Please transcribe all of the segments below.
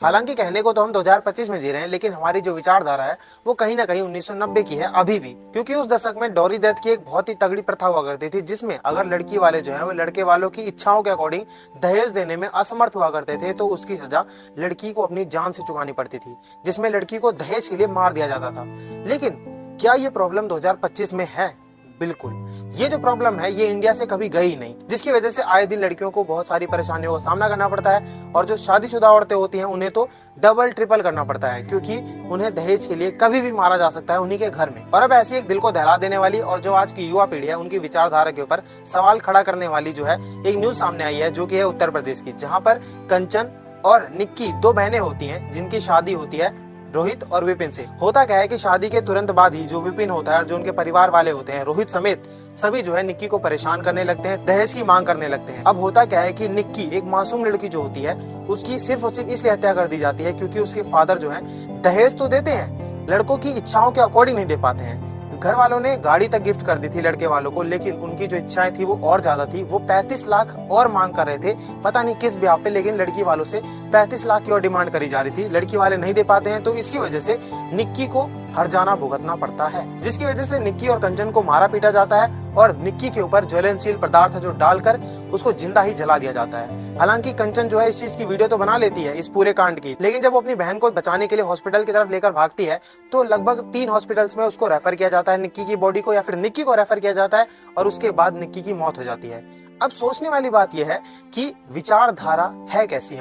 हालांकि कहने को तो हम 2025 में जी रहे हैं, लेकिन हमारी जो विचारधारा है वो कहीं ना कहीं 1990 की है अभी भी। क्योंकि उस दशक में डॉरी डेथ की एक बहुत ही तगड़ी प्रथा हुआ करती थी, जिसमें अगर लड़की वाले जो है वो लड़के वालों की इच्छाओं के अकॉर्डिंग दहेज देने में असमर्थ हुआ करते थे तो उसकी सजा लड़की को अपनी जान से चुकानी पड़ती थी, जिसमें लड़की को दहेज के लिए मार दिया जाता था। लेकिन क्या ये प्रॉब्लम 2025 में है? बिल्कुल। ये जो प्रॉब्लम है ये इंडिया से कभी गई नहीं, जिसकी वजह से आए दिन लड़कियों को बहुत सारी परेशानियों का सामना करना पड़ता है, और जो शादीशुदा औरतें होती हैं उन्हें तो डबल ट्रिपल करना पड़ता है, क्योंकि उन्हें दहेज के लिए कभी भी मारा जा सकता है उन्हीं के घर में। और अब ऐसी एक दिल को दहला देने वाली और जो आज की युवा पीढ़ी है उनकी विचारधारा के ऊपर सवाल खड़ा करने वाली जो है एक न्यूज सामने आई है, जो की है उत्तर प्रदेश की, जहाँ पर कंचन और निक्की दो बहनें होती हैं जिनकी शादी होती है रोहित और विपिन से। होता क्या है कि शादी के तुरंत बाद ही जो विपिन होता है और जो उनके परिवार वाले होते हैं रोहित समेत सभी जो है निक्की को परेशान करने लगते हैं, दहेज की मांग करने लगते हैं। अब होता क्या है कि निक्की एक मासूम लड़की जो होती है उसकी सिर्फ और सिर्फ इसलिए हत्या कर दी जाती है क्योंकि उसके फादर जो है दहेज तो देते हैं, लड़कों की इच्छाओं के अकॉर्डिंग नहीं दे पाते हैं। घर वालों ने गाड़ी तक गिफ्ट कर दी थी लड़के वालों को, लेकिन उनकी जो इच्छाएं थी वो और ज्यादा थी। वो 35 लाख और मांग कर रहे थे, पता नहीं किस ब्याह पे, लेकिन लड़की वालों से 35 लाख की और डिमांड करी जा रही थी। लड़की वाले नहीं दे पाते हैं तो इसकी वजह से निक्की को हर्जाना भुगतना पड़ता है, जिसकी वजह से निक्की और कंचन को मारा पीटा जाता है और निक्की के ऊपर ज्वलनशील पदार्थ जो डालकर उसको जिंदा ही जला दिया जाता है। हालांकि कंचन जो है इस चीज की वीडियो तो बना लेती है इस पूरे कांड की, लेकिन जब वो अपनी बहन को बचाने के लिए हॉस्पिटल की तरफ लेकर भागती है तो लगभग 3 हॉस्पिटल्स में उसको रेफर किया जाता है, निक्की की बॉडी को, या फिर निक्की को रेफर किया जाता है और उसके बाद निक्की की मौत हो जाती है। अब सोचने वाली बात यह है कि विचारधारा है कैसी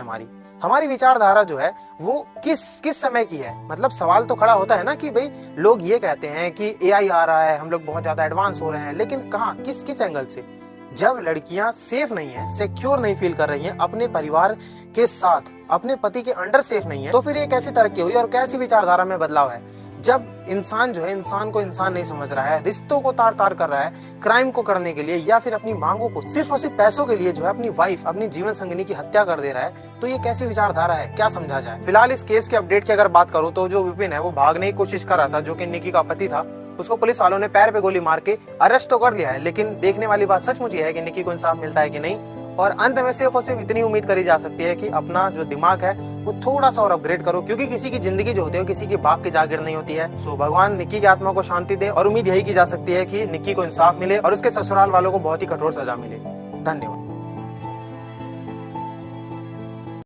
हमारी विचारधारा जो है वो किस समय की है। मतलब सवाल तो खड़ा होता है ना कि भाई लोग ये कहते हैं कि एआई आ रहा है, हम लोग बहुत ज्यादा एडवांस हो रहे हैं, लेकिन कहाँ, किस एंगल से? जब लड़कियां सेफ नहीं है, सिक्योर नहीं फील कर रही हैं अपने परिवार के साथ, अपने पति के अंडर सेफ नहीं है, तो फिर ये कैसी तरक्की हुई और कैसी विचारधारा में बदलाव है? जब इंसान जो है इंसान को इंसान नहीं समझ रहा है, रिश्तों को तार तार कर रहा है क्राइम को करने के लिए, या फिर अपनी मांगों को सिर्फ और सिर्फ पैसों के लिए जो है अपनी वाइफ, अपनी जीवन संगिनी की हत्या कर दे रहा है, तो ये कैसी विचारधारा है, क्या समझा जाए? फिलहाल इस केस के अपडेट की अगर बात करूं तो जो विपिन है वो भागने की कोशिश कर रहा था, जो कि निक्की का पति था, उसको पुलिस वालों ने पैर पे गोली मार के अरेस्ट तो कर लिया है। लेकिन देखने वाली बात सचमुच ये है कि निक्की को इंसाफ मिलता है कि नहीं। और अंत में सिर्फ और सिर्फ इतनी उम्मीद करी जा सकती है कि अपना जो दिमाग है वो थोड़ा सा और अपग्रेड करो, क्योंकि किसी की जिंदगी जो होती है किसी के बाप की जागीर नहीं होती है। सो भगवान निक्की की आत्मा को शांति दे, और उम्मीद यही की जा सकती है कि निक्की को इंसाफ मिले और उसके ससुराल वालों को बहुत ही कठोर सजा मिले। धन्यवाद।